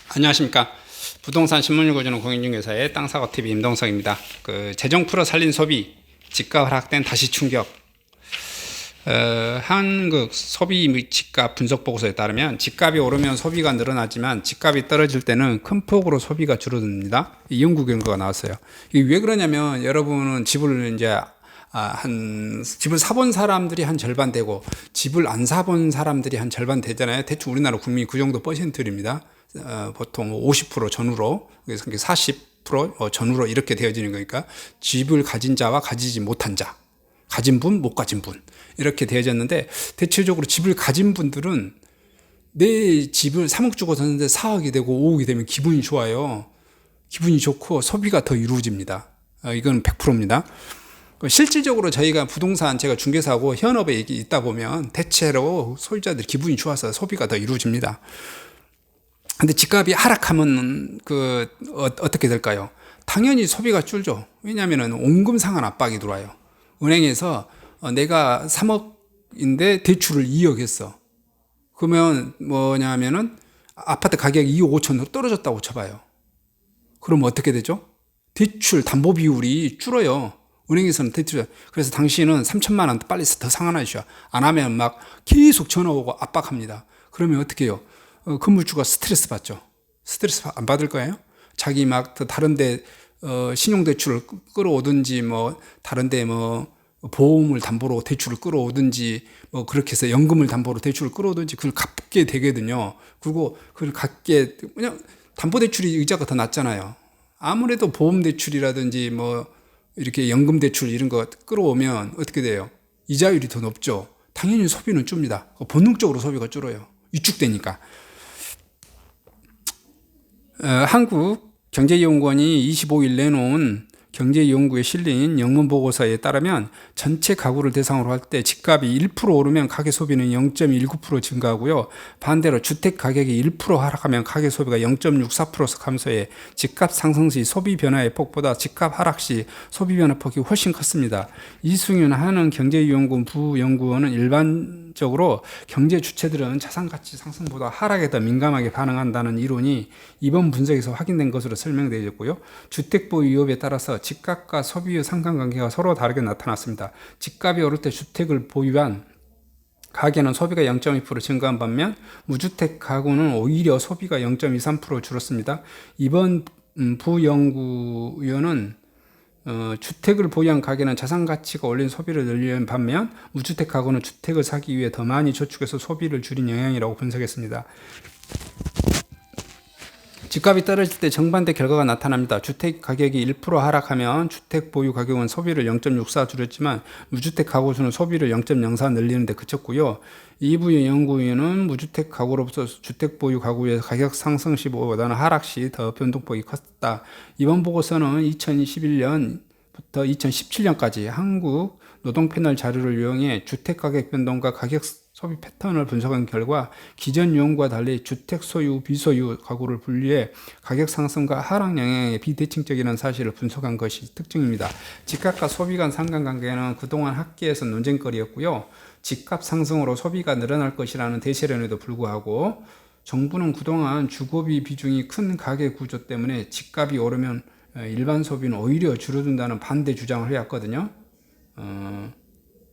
안녕하십니까. 부동산 신문 읽어주는 공인중개사의 땅사고TV 임동석입니다. 재정 풀어 살린 소비, 집값 하락된 다시 충격. 한국 소비 집값 분석 보고서에 따르면 집값이 오르면 소비가 늘어나지만 집값이 떨어질 때는 큰 폭으로 소비가 줄어듭니다. 이 연구 결과가 나왔어요. 이게 왜 그러냐면 여러분은 집을 집을 사본 사람들이 한 절반 되고 집을 안 사본 사람들이 한 절반 되잖아요. 대충 우리나라 국민이 그 정도 퍼센트입니다. 보통 50% 전후로, 그래서 40% 전후로 이렇게 되어지는 거니까 집을 가진 자와 가지지 못한 자, 가진 분, 못 가진 분 이렇게 되어졌는데, 대체적으로 집을 가진 분들은 내 집을 3억 주고 샀는데 4억이 되고 5억이 되면 기분이 좋아요. 기분이 좋고 소비가 더 이루어집니다. 이건 100%입니다. 실질적으로 저희가 부동산, 제가 중개사하고 현업에 있다 보면 대체로 소유자들 기분이 좋아서 소비가 더 이루어집니다. 근데 집값이 하락하면 어떻게 될까요? 당연히 소비가 줄죠. 왜냐하면 원금 상환 압박이 들어와요. 은행에서 내가 3억인데 대출을 2억 했어. 그러면 뭐냐면은 아파트 가격이 2억 5천으로 떨어졌다고 쳐봐요. 그럼 어떻게 되죠? 대출 담보 비율이 줄어요. 은행에서는 대출. 그래서 당신은 3천만 원 빨리 더 상환하셔. 안 하면 막 계속 전화 오고 압박합니다. 그러면 어떻게 해요? 건물주가 스트레스 받죠. 스트레스 안 받을 거예요? 자기 막 다른데 신용대출을 끌어오든지 뭐 다른데 뭐 보험을 담보로 대출을 끌어오든지 뭐 그렇게 해서 연금을 담보로 대출을 끌어오든지 그걸 갚게 되거든요. 그리고 그걸 갚게, 그냥 담보대출이 의자가 더 낮잖아요. 아무래도 보험대출이라든지 뭐 이렇게 연금대출 이런 거 끌어오면 어떻게 돼요? 이자율이 더 높죠. 당연히 소비는 줍니다. 본능적으로 소비가 줄어요. 위축되니까. 한국경제연구원이 25일 내놓은 경제연구에 실린 영문보고서에 따르면 전체 가구를 대상으로 할 때 집값이 1% 오르면 가계소비는 0.19% 증가하고요. 반대로 주택가격이 1% 하락하면 가계소비가 0.64% 감소해 집값 상승 시 소비 변화의 폭보다 집값 하락 시 소비 변화 폭이 훨씬 컸습니다. 이승윤 한은경제연구원 부연구원은 일반적으로 경제 주체들은 자산가치 상승보다 하락에 더 민감하게 반응한다는 이론이 이번 분석에서 확인된 것으로 설명되어 있고요. 주택보유 위협에 따라서 집값과 소비의 상관관계가 서로 다르게 나타났습니다. 집값이 오를 때 주택을 보유한 가계는 소비가 0.2% 증가한 반면 무주택 가구는 오히려 소비가 0.23% 줄었습니다. 이번 부연구위원은 주택을 보유한 가계는 자산가치가 올린 소비를 늘리는 반면 무주택 가구는 주택을 사기 위해 더 많이 저축해서 소비를 줄인 영향이라고 분석했습니다. 집값이 떨어질 때 정반대 결과가 나타납니다. 주택 가격이 1% 하락하면 주택 보유 가격은 소비를 0.64 줄였지만 무주택 가구 수는 소비를 0.04 늘리는 데 그쳤고요. 이부 연구위원은 무주택 가구로부터 주택 보유 가구의 가격 상승 시보다는 하락 시 더 변동폭이 컸다. 이번 보고서는 2021년부터 2017년까지 한국 노동패널 자료를 이용해 주택 가격 변동과 가격 소비 패턴을 분석한 결과 기존 연구와 달리 주택 소유, 비소유 가구를 분리해 가격 상승과 하락 영향의 비대칭적이라는 사실을 분석한 것이 특징입니다. 집값과 소비 간 상관관계는 그동안 학계에서 논쟁거리였고요. 집값 상승으로 소비가 늘어날 것이라는 대세론에도 불구하고 정부는 그동안 주거비 비중이 큰 가계 구조 때문에 집값이 오르면 일반 소비는 오히려 줄어든다는 반대 주장을 해왔거든요.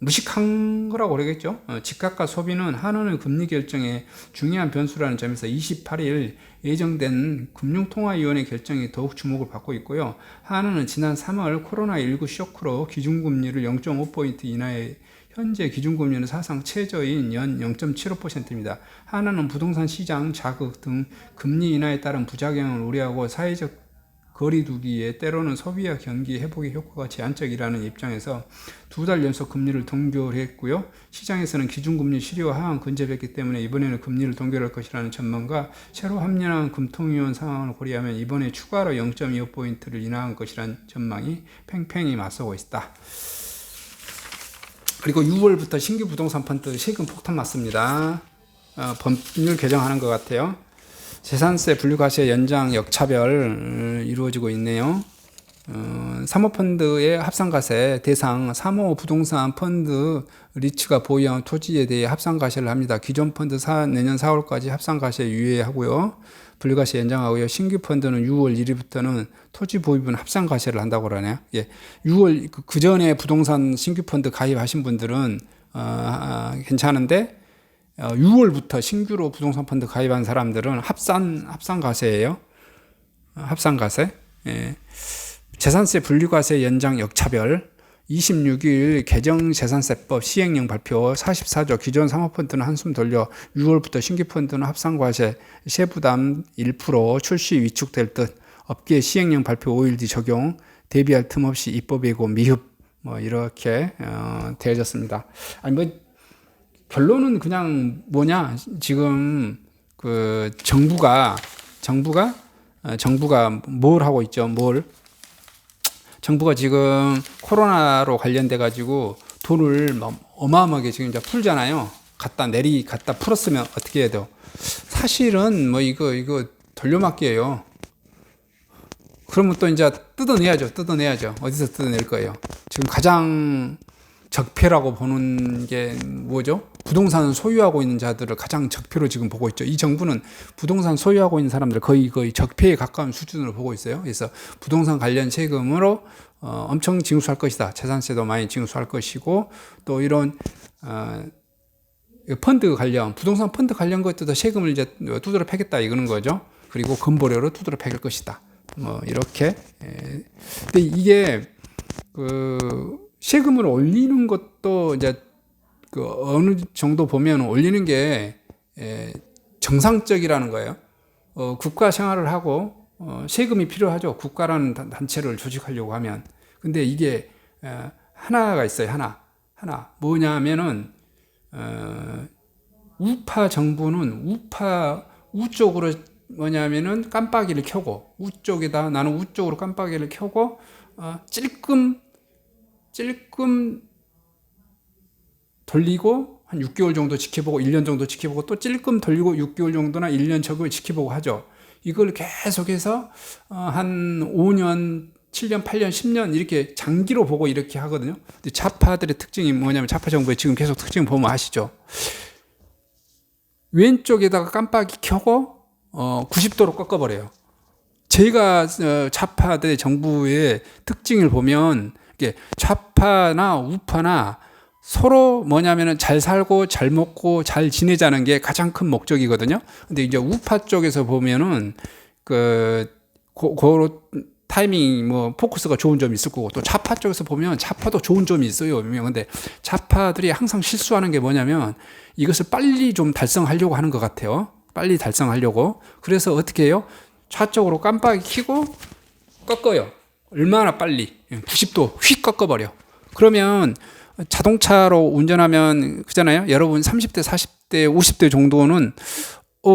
무식한 거라고 그러겠죠. 집값과 소비는 한은의 금리 결정에 중요한 변수라는 점에서 28일 예정된 금융통화위원회 결정이 더욱 주목을 받고 있고요. 한은은 지난 3월 코로나19 쇼크로 기준금리를 0.5포인트 인하해 현재 기준금리는 사상 최저인 연 0.75%입니다. 한은은 부동산 시장 자극 등 금리 인하에 따른 부작용을 우려하고 사회적 거리두기에 때로는 소비와 경기 회복의 효과가 제한적이라는 입장에서 2달 연속 금리를 동결했고요. 시장에서는 기준금리 실효 하향 근접했기 때문에 이번에는 금리를 동결할 것이라는 전망과 새로 합류한 금통위원 상황을 고려하면 이번에 추가로 0.25포인트를 인하한 것이라는 전망이 팽팽히 맞서고 있다. 그리고 6월부터 신규 부동산 펀드 세금 폭탄 맞습니다. 법률 개정하는 것 같아요. 재산세 분류과세 연장 역차별 이루어지고 있네요. 사모펀드의 합산과세 대상 사모부동산 펀드 리츠가 보유한 토지에 대해 합산과세를 합니다. 기존 펀드 내년 4월까지 합산과세 유예하고요. 분리과세 연장하고요. 신규 펀드는 6월 1일부터는 토지 보유분 합산과세를 한다고 그러네요. 예. 6월 그 전에 부동산 신규 펀드 가입하신 분들은 괜찮은데 6월부터 신규로 부동산 펀드 가입한 사람들은 합산과세예요. 합산과세. 예. 재산세 분리과세 연장 역차별 26일 개정재산세법 시행령 발표 44조 기존 사모펀드는 한숨 돌려 6월부터 신규펀드는 합산과세 세부담 1% 출시 위축될 듯 업계 시행령 발표 5일 뒤 적용 대비할 틈 없이 입법 예고 미흡 뭐 이렇게 되어졌습니다. 아니 뭐 결론은 그냥 뭐냐 지금 그 정부가 뭘 하고 있죠? 정부가 지금 코로나로 관련돼 가지고 돈을 어마어마하게 지금 이제 풀잖아요. 갖다 풀었으면 어떻게 해야 돼요? 사실은 뭐 이거 돌려막기예요. 그러면 또 이제 뜯어내야죠. 어디서 뜯어낼 거예요? 지금 가장 적폐라고 보는 게 뭐죠? 부동산 소유하고 있는 자들을 가장 적폐로 지금 보고 있죠. 이 정부는 부동산 소유하고 있는 사람들 거의 적폐에 가까운 수준으로 보고 있어요. 그래서 부동산 관련 세금으로 엄청 징수할 것이다. 재산세도 많이 징수할 것이고 또 이런 부동산 펀드 관련 것들도 세금을 이제 두드러 패겠다 이거는 거죠. 그리고 건보료로 두드러 패길 것이다. 뭐 이렇게. 근데 이게 세금을 올리는 것도 이제 어느 정도 보면 올리는 게 정상적이라는 거예요. 국가 생활을 하고 세금이 필요하죠. 국가라는 단체를 조직하려고 하면. 근데 이게 하나가 있어요. 하나 뭐냐면은 우파 정부는 우 쪽으로 뭐냐면은 깜빡이를 켜고 나는 우 쪽으로 깜빡이를 켜고 찔끔 돌리고 한 6개월 정도 지켜보고 1년 정도 지켜보고 또 찔끔 돌리고 6개월 정도나 1년 적을 지켜보고 하죠. 이걸 계속해서 한 5년, 7년, 8년, 10년 이렇게 장기로 보고 이렇게 하거든요. 근데 좌파들의 특징이 뭐냐면 좌파 정부의 지금 계속 특징 보면 아시죠? 왼쪽에다가 깜빡이 켜고 90도로 꺾어버려요. 제가 좌파들의 정부의 특징을 보면 이게 좌파나 우파나 서로 뭐냐면은 잘 살고 잘 먹고 잘 지내자는 게 가장 큰 목적이거든요. 근데 이제 우파 쪽에서 보면은 타이밍 포커스가 좋은 점이 있을 거고 또 좌파 쪽에서 보면 좌파도 좋은 점이 있어요. 근데 좌파들이 항상 실수하는 게 뭐냐면 이것을 빨리 좀 달성하려고 하는 것 같아요. 빨리 달성하려고. 그래서 어떻게 해요? 좌쪽으로 깜빡이 켜고 꺾어요. 얼마나 빨리 90도 휙 꺾어버려. 그러면 자동차로 운전하면 그잖아요. 여러분 30대, 40대, 50대 정도는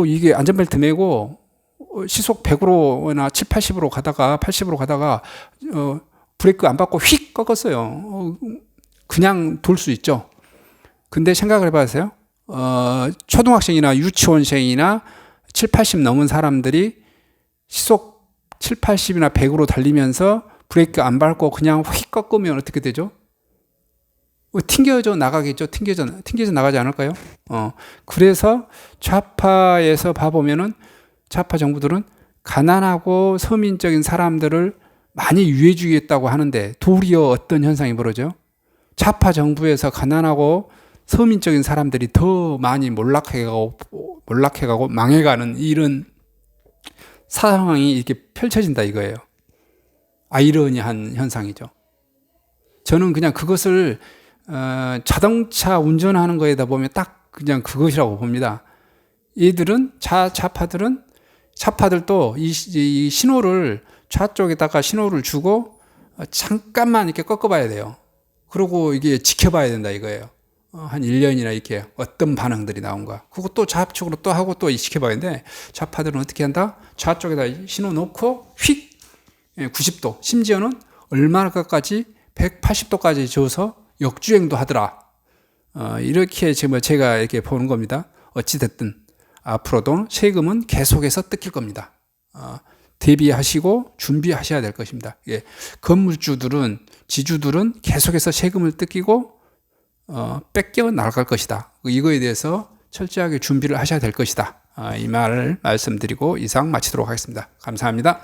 이게 안전벨트 매고 시속 100으로나 7, 80으로 가다가 80으로 가다가 브레이크 안 밟고 휙 꺾었어요. 그냥 돌 수 있죠. 근데 생각을 해봐세요. 초등학생이나 유치원생이나 7, 80 넘은 사람들이 시속 7, 80이나 100으로 달리면서 브레이크 안 밟고 그냥 휙 꺾으면 어떻게 되죠? 튕겨져 나가겠죠. 튕겨져 나가지 않을까요? 그래서 좌파에서 봐보면은 좌파 정부들은 가난하고 서민적인 사람들을 많이 유해주겠다고 하는데 도리어 어떤 현상이 벌어져? 좌파 정부에서 가난하고 서민적인 사람들이 더 많이 몰락해가고 망해가는 이런 상황이 이렇게 펼쳐진다 이거예요. 아이러니한 현상이죠. 저는 그냥 그것을 자동차 운전하는 거에다 보면 딱 그냥 그것이라고 봅니다. 얘들은 좌파들도 이 신호를 좌쪽에다가 신호를 주고 잠깐만 이렇게 꺾어봐야 돼요. 그리고 이게 지켜봐야 된다 이거예요. 한 1년이나 이렇게 어떤 반응들이 나온가. 그거 또 좌측으로 또 하고 또 지켜봐야 되는데 좌파들은 어떻게 한다? 좌쪽에다 신호 놓고 휙 90도 심지어는 얼마나까지 180도까지 줘서 역주행도 하더라. 이렇게 지금 제가 이렇게 보는 겁니다. 어찌됐든 앞으로도 세금은 계속해서 뜯길 겁니다. 대비하시고 준비하셔야 될 것입니다. 예. 건물주들은 지주들은 계속해서 세금을 뜯기고 뺏겨 나갈 것이다. 이거에 대해서 철저하게 준비를 하셔야 될 것이다. 이 말을 말씀드리고 이상 마치도록 하겠습니다. 감사합니다.